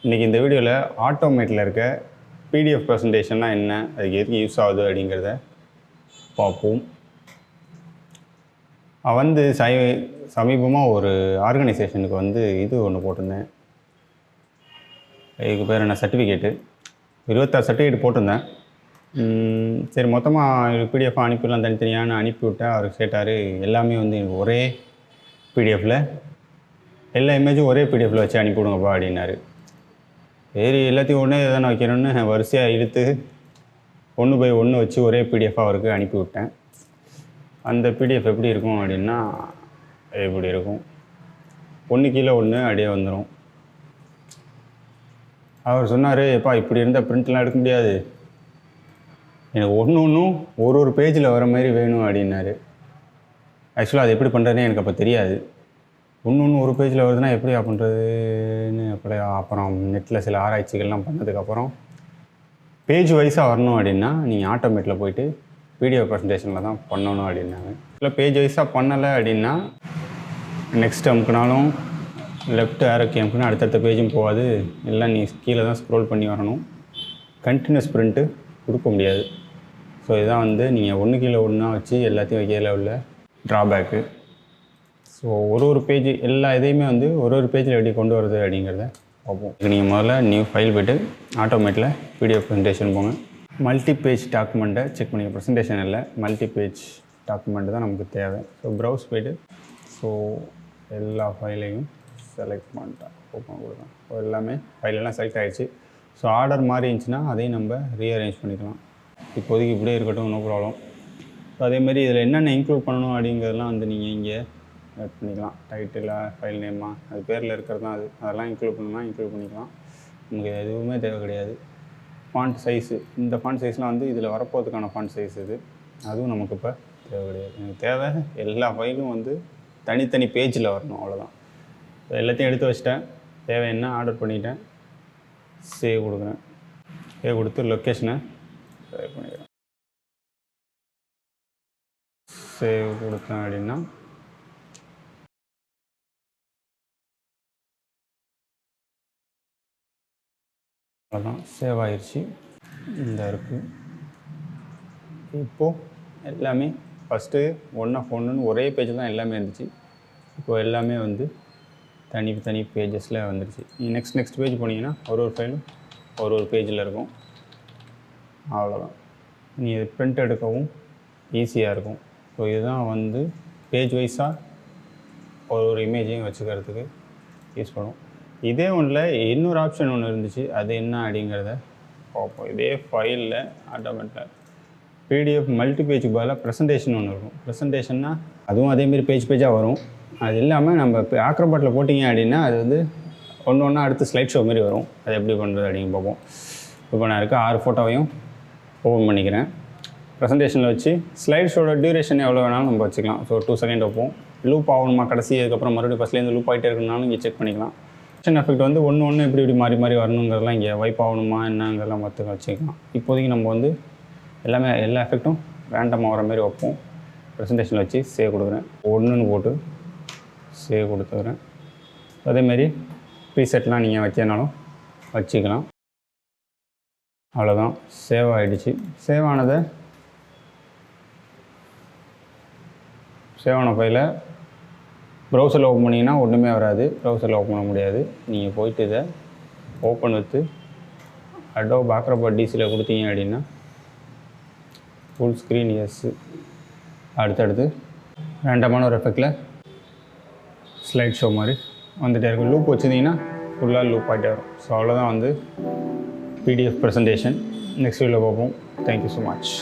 இன்றைக்கி இந்த வீடியோவில் ஆட்டோமேட்டில் இருக்க பிடிஎஃப் ப்ரெசன்டேஷன்னா என்ன, அதுக்கு எதுக்கு யூஸ் ஆகுது அப்படிங்கிறத பார்ப்போம். சமீபமாக ஒரு ஆர்கனைசேஷனுக்கு இது ஒன்று போட்டிருந்தேன். இதுக்கு பேர் என்ன, சர்டிஃபிகேட்டு 26 சர்டிஃபிகேட் போட்டிருந்தேன். சரி, மொத்தமாக பிடிஎஃப் அனுப்பிடலாம் தனித்தனியான அனுப்பிவிட்டேன். அவர் கேட்டார், எல்லாமே எனக்கு ஒரே பிடிஎஃப்பில் எல்லா இமேஜும் ஒரே பிடிஎஃப்பில் வச்சு அனுப்பிவிடுங்கப்பா அப்படின்னாரு. சரி, எல்லாத்தையும் ஒன்றே எதானே வைக்கணும்னு வரிசையாக இழுத்து 1/1 வச்சு ஒரே பிடிஎஃபாக அவருக்கு அனுப்பிவிட்டேன். அந்த பிடிஎஃப் எப்படி இருக்கும் அப்படின்னா, எப்படி இருக்கும், 1 கீழே 1 அப்படியே வந்துடும். அவர் சொன்னார், எப்பா இப்படி இருந்தால் பிரிண்ட்லாம் எடுக்க முடியாது, எனக்கு ஒன்றும் ஒரு பேஜில் வர மாதிரி வேணும் அப்படின்னாரு. ஆக்சுவலாக அது எப்படி பண்ணுறதுனே எனக்கு அப்போ தெரியாது. ஒன்று ஒரு பேஜில் வருதுன்னா எப்படி பண்ணுறதுன்னு அப்புறம் நெட்டில் சில ஆராய்ச்சிகள்லாம் பண்ணதுக்கப்புறம் பேஜ் வைஸாக வரணும் அப்படின்னா நீங்கள் ஆட்டோமேட்டில் போய்ட்டு பிடிஎஃப் ப்ரெசன்டேஷனில் தான் பண்ணணும் அப்படின்னாங்க. இல்லை பேஜ் வைஸாக பண்ணலை அப்படின்னா நெக்ஸ்ட் அமுக்குனாலும் லெஃப்ட் ஆரோக்கி அமுக்குனா அடுத்தடுத்த பேஜும் போகாது, எல்லாம் நீ கீழே தான் ஸ்க்ரோல் பண்ணி வரணும், கண்டினியூஸ் பிரிண்ட்டு கொடுக்க முடியாது. ஸோ இதுதான் நீங்கள் 1 கீழே 1 வச்சு எல்லாத்தையும் வைக்கையில் உள்ள ட்ராபேக்கு. ஸோ ஒரு பேஜ் எல்லா இதையுமே ஒரு பேஜில் எப்படி கொண்டு வருது அப்படிங்கிறத பார்ப்போம். நீங்கள் முதல்ல நியூ ஃபைல் போய்ட்டு ஆட்டோமேட்டில் பிடிஎஃப் ப்ரெசன்டேஷன் போங்க. மல்டி பேஜ் டாக்குமெண்ட்டை செக் பண்ணிக்க. ப்ரெசன்டேஷன் இல்லை, மல்டி பேஜ் டாக்குமெண்ட்டு தான் நமக்கு தேவை. ஸோ ப்ரௌஸ் போய்ட்டு எல்லா ஃபைலையும் செலக்ட் பண்ணிட்டேன், ஓப்பன் கொடுக்கலாம். ஸோ எல்லாமே ஃபைலெல்லாம் செலக்ட் ஆகிடுச்சு. ஸோ ஆர்டர் மாதிரி இருந்துச்சுன்னா அதையும் நம்ம ரீஅரேஞ்ச் பண்ணிக்கலாம். இப்போதைக்கு இப்படியே இருக்கட்டும், நோ ப்ராப்ளம். ஸோ அதேமாதிரி இதில் என்னென்ன இன்க்ளூட் பண்ணணும் அப்படிங்கிறதெல்லாம் நீங்கள் இங்கே ஆட் பண்ணிக்கலாம். டைட்டிலாக, ஃபைல் நேமாக, அது பேரில் இருக்கிறது தான் அதெல்லாம் இன்க்ளூட் பண்ணணும்னா இன்க்ளூட் பண்ணிக்கலாம். நமக்கு எதுவுமே தேவை கிடையாது. ஃபாண்ட் சைஸு, இந்த ஃபாண்ட் சைஸ்லாம் இதில் வரப்போகிறதுக்கான ஃபாண்ட் சைஸ் இது, அதுவும் நமக்கு இப்போ தேவை கிடையாது. எனக்கு தேவை எல்லா ஃபைலும் தனித்தனி பேஜில் வரணும், அவ்வளோதான். எல்லாத்தையும் எடுத்து வச்சிட்டேன். தேவை என்ன ஆர்டர் பண்ணிட்டேன். சேவ் கொடுக்குறேன். சேவ் கொடுத்து லொக்கேஷனை சேவ் பண்ணிக்கிறேன். சேவ் கொடுத்தேன் அப்படின்னா அவ்வளோதான், சேவ் ஆயிடுச்சு. இந்த இருக்குது. இப்போது எல்லாமே ஃபஸ்ட்டு 1/1 ஒரே பேஜ் தான் எல்லாமே இருந்துச்சு. இப்போது எல்லாமே தனி பேஜஸில் வந்துடுச்சு. நீங்கள் நெக்ஸ்ட் பேஜ் போனீங்கன்னா ஒரு ஃபைலும் ஒரு பேஜில் இருக்கும். அவ்வளோதான். நீங்கள் பிரிண்ட் எடுக்கவும் ஈஸியாக இருக்கும். ஸோ இதுதான் பேஜ் வைஸாக ஒரு இமேஜையும் வச்சுக்கிறதுக்கு யூஸ் பண்ணும். இதே ஒன்றில் இன்னொரு ஆப்ஷன் ஒன்று இருந்துச்சு, அது என்ன அப்படிங்கிறத பார்ப்போம். இதே ஃபைலில் ஆட்டோமேட்டில் பிடிஎஃப் மல்டி பேஜுக்கு பதிலாக ப்ரெசன்டேஷன் ஒன்று இருக்கும். ப்ரெசன்டேஷன்னா அதுவும் அதேமாரி பேஜாக வரும். அது இல்லாமல் நம்ம இப்போ ஆக்ரோபாட்டில் போட்டிங்க அப்படின்னா அது ஒன்று அடுத்து ஸ்லைட் ஷோ மாதிரி வரும். அது எப்படி பண்ணுறது அப்படின்னு பார்ப்போம். இப்போ நான் 6 ஃபோட்டோவையும் ஓப்பன் பண்ணிக்கிறேன். ப்ரெசன்டேஷனில் வச்சு ஸ்லைட் ஷோட டியூரேஷன் எவ்வளோ வேணாலும் நம்ம வச்சுக்கலாம். ஸோ 2 செகண்ட் வைப்போம். லூப் ஆகணுமா கடைசி, அதுக்கப்புறம் மறுபடியும் ஃபஸ்ட்லேருந்து லூப் ஆகிட்டே இருக்கணும்னாலும் இங்கே செக் பண்ணிக்கலாம். எஃபெக்ட் ஒன்று இப்படி மாறி வரணுங்கிறதெல்லாம் இங்கே வைப் ஆகணுமா என்னங்கிறதெல்லாம் வச்சுக்கலாம். இப்போதைக்கு நம்ம எல்லா எஃபெக்ட்டும் ரேண்டமாக வர மாதிரி வைப்போம். ப்ரெசன்டேஷனில் வச்சு சேவ் கொடுக்குறேன். 1ன்னு போட்டு சேவ் கொடுத்துக்கிறேன். அதேமாரி ப்ரீசெட்லாம் நீங்கள் வச்சனாலும் வச்சுக்கலாம். அவ்வளோதான், சேவ் ஆகிடுச்சு. சேவ் ஆன ஃபைலை ப்ரௌசரில் ஓப்பன் பண்ணிங்கன்னா ஒன்றுமே வராது. ப்ரௌசரில் ஓப்பன் பண்ண முடியாது. நீங்கள் போய்ட்டு இதை ஓப்பன் வித்து அடோப் ஆக்ரோபாட் டிசியில் கொடுத்தீங்க அப்படின்னா ஃபுல் ஸ்க்ரீன் எஸ். அடுத்தடுத்து ரேண்டமான ஒரு எஃபெக்டில் ஸ்லைட் ஷோ மாதிரி வந்துகிட்டே இருக்கும். லூப் வச்சுருந்தீங்கன்னா ஃபுல்லாக லூப் ஆகிட்டே வரும். ஸோ அவ்வளோதான் பிடிஎஃப் ப்ரெசன்டேஷன். நெக்ஸ்ட் வீடியோவில் பார்ப்போம். Thank you so much.